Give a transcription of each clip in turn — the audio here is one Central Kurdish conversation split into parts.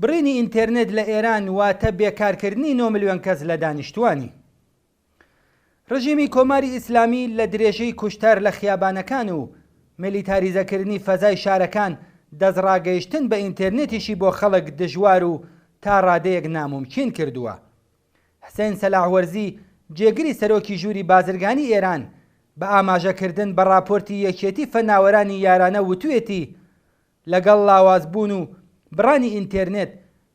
بڕینی ئینتەرنێت لە ئێران واتە بێکارکردنی 9 ملیۆن کەس لە دانیشتوانی. ڕژیمی کۆماری ئیسلامی لە درێژەی کوشتار لە خیابانەکان و میلیتاریزەکردنی فەزای شارەکان دەستڕاگەیشتن بە ئینتەرنێتیشی بۆ خەڵک دژوار و تا ڕادەیەک ناممکن کردووە. حسێن سەلاحوەرزی جێگری سەرۆکی ژووری بازرگانی ئێران بە ئاماژەکردن بە راپۆرتی یەکێتی فەناوەرانی یارانە وتوێتی لەگەڵ لاوازبوون و بڕانی ئینتەرنێت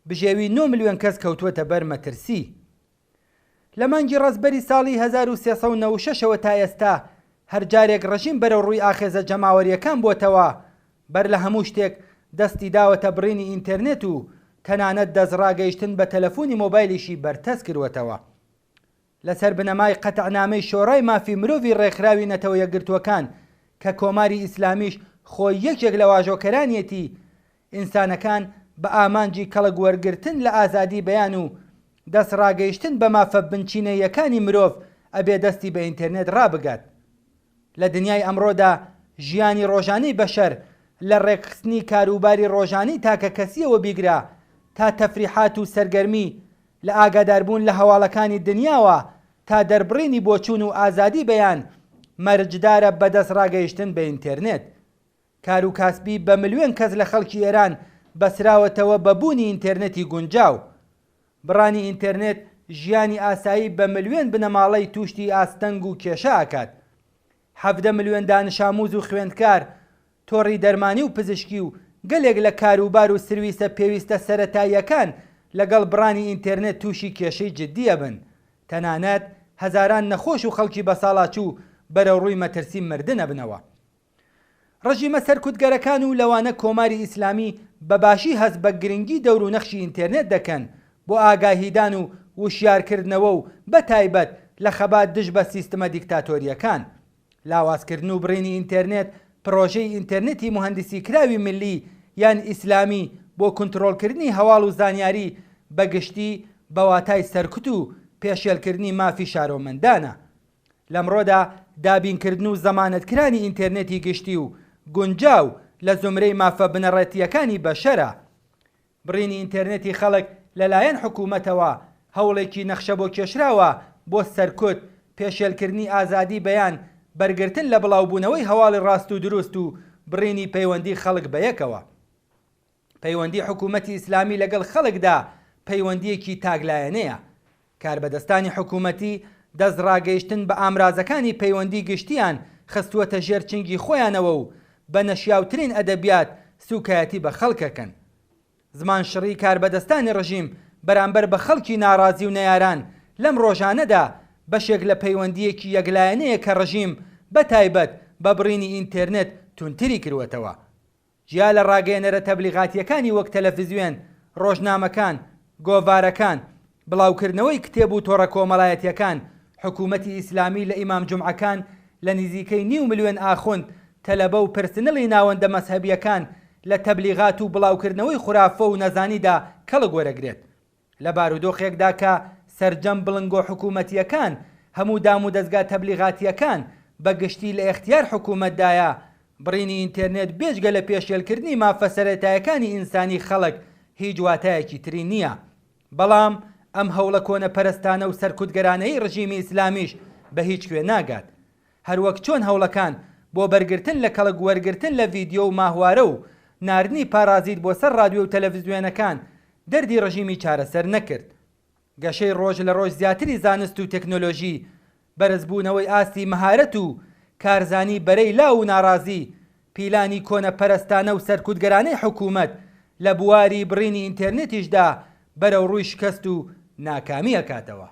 بژێوی 9 ملیۆن کەس کەوتووەتە بەر مەترسی. لە مانگی ڕەسبەری ساڵی 1396ەوە تا ئێستا هەر جارێک ڕژیم بەرەو ڕووی ئاخێزە جەماوەریەکان بۆتەوە بەر لە هەموو شتێک دەستی داوەتە بڕینی ئینتەرنێت و تەنانەت دەستڕاگەیشتن بە تەلەفۆنی مۆبایلیشی بەرتەس کردوەتەوە. لەسەر بنەمای قەتعنامەی شۆڕای مافی مرۆڤی ڕێکخراوی نەتەوە یەکگرتووەکان کە کۆماری ئیسلامیش خۆی یەکێک لە واژۆکەرانیەتی، ئینسانەکان بە ئامانجی کەڵک وەرگرتن لە ئازادی بەیان و دەستڕاگەیشتن بە مافە بنچینەیەکانی مرۆڤ ئەبێ دەستی بە ئینتەرنێت ڕابگات. لە دنیای ئەمڕۆدا ژیانی ڕۆژانەی بەشەر لە ڕێکخستنی کاروباری ڕۆژانەی تاکە کەسیەوە بیگرا تا تەفریحات و سەرگەرمی لە ئاگاداربوون لە هەواڵەکانی دنیاوە تا دەربڕینی بۆچوون و ئازادی بەیان مەرجدارە بە دەستڕاگەیشتن بە ئینتەرنێت. کار و کاسبی بە ملیۆن کەس لە خەڵکی ئێران بەسراوەتەوە بەبوونی ئینتەرنێتی گونجاو. بڕانی ئینتەرنێت ژیانی ئاسایی بە ملیۆن بنەماڵەی توشتی ئاستەنگ و کێشە ئاکات. 17 ملیۆن دانشآموز و خوێندکار، تۆڕی دەرمانی و پزیشکی و گەلێک لە کاروبار و سرویسە پێویستە سەرەتاییەکان لەگەڵ بڕانی ئینتەرنێت تووشی کێشەی جددیە بن. تەنانەت هەزاران نەخۆش و خەڵکی بەساڵاچوو بەرەو ڕووی مەترسی مردنە بنەوە. ڕژیمە سەرکوتگەرەکان و لەوانە کۆماری ئیسلامی بەباشی هەست بە گرنگی دەور و نەخشی ئینتەرنێت دەکەن بۆ ئاگاهیدان و وشیارکردنەوە و بەتایبەت لە خەبات دژ بە سیستمە دیکتاتۆریەکان. لاوازکردن و بڕینی ئینتەرنێت پرۆژەی ئینتەرنێتی مهندسی کراوی ملی یان ئیسلامی بۆ کنترۆلکردنی هەواڵ و زانیاری بەگشتی بەواتای سەرکوت و پێشێلکردنی مافی شارۆمەندانە. لەمڕۆدا دابینکردن و زەمانەتکرانی ئینتەرنێتی گشتی و گونجاو لە زمرەی مافە بنەڕەتیەکانی بەشەرە. بڕینی ئینتەرنێتی خەڵک لەلایەن حکوومەتەوە هەوڵێکی نەخشە بۆ کێشراوە بۆ سەرکوت، پێشێلکردنی ئازادی بەیان، بەرگرتن لە بڵاوبوونەوەی هەواڵی ڕاست و دروست و بڕینی پەیوەندی خەڵک بەیەکەوە. پەیوەندی حکوومەتی ئیسلامی لەگەڵ خەڵکدا پەیوەندیەکی تاگلایەنەیە. کاربەدەستانی حکوومەتی دەستڕاگەیشتن بە ئامرازەکانی پەیوەندی گشتیان خستووەتە ژێر چنگی خۆیانەوە و بە نەشیاوترین ئەدەبیات سوکایەتی بە خەڵکەکەن. زمان شڕی کاربەدەستانی ڕژیم بەرامبەر بە خەڵکی ناڕازی و نەیاران لەم ڕۆژانەدا بەشێک لە پەیوەندیەکی یەکلایەنەیە کە ڕژیم بەتایبەت بە بڕینی ئینتەرنێت تونتری کردوەتەوە. جیا لە ڕاگەیەنەرە تەبلیغاتیەکانی وەک تەلەڤیزیۆن، ڕۆژنامەکان، گۆڤارەکان، بڵاوکردنەوەی کتێب و تۆڕە کۆمەڵایەتیەکان، حکوومەتی ئیسلامی لە ئیمام جومعەکان لە نزیکەی 9 ملیۆن ئاخوند، تەلەبە و پرسنڵی ناوەندە مەزهەبیەکان لە تەبلیغات و بڵاوکردنەوەی خورافە و نەزانیدا کەڵک وەرەگرێت. لە بارودۆخێکدا کە سەرجەم بڵنگۆ حکوومەتیەکان هەموو دام و دەستگا تەبلیغاتیەکان بەگشتی لە ئیختیار حکوومەتدایە، بڕینی ئینتەرنێت بێجگە لە پێشێلکردنی مافە سەرەتاییەکانی ئینسانی خەڵک هیچ واتایەکی تری نییە. بەڵام ئەم هەوڵە کۆنە پەرستانە و سەرکوتگەرانەی ڕژیمی ئیسلامیش بە هیچ کوێ ناگات. هەروەک چۆن هەوڵەکان بۆ بەرگرتن لە کەڵک وەرگرتن لە ڤیدیۆ و ماهوارە و ناردنی پارازیت بۆ سەر رادیۆ و تەلەڤیزیۆنەکان دەردی ڕژیمی چارەسەر نەکرد. گەشەی ڕۆژ لە ڕۆژ زیاتری زانست و تەکنۆلۆژی، بەرزبوونەوەی ئاستی مەهارەت و کارزانی بەرەی لاو و ناڕازی، پیلانی کۆنە پەرستانە و سەرکوتگەرانەی حکوومەت لە بواری بڕینی ئینتەرنێتیشدا بەرەو ڕووی شکەست و ناکامی ئەکاتەوە.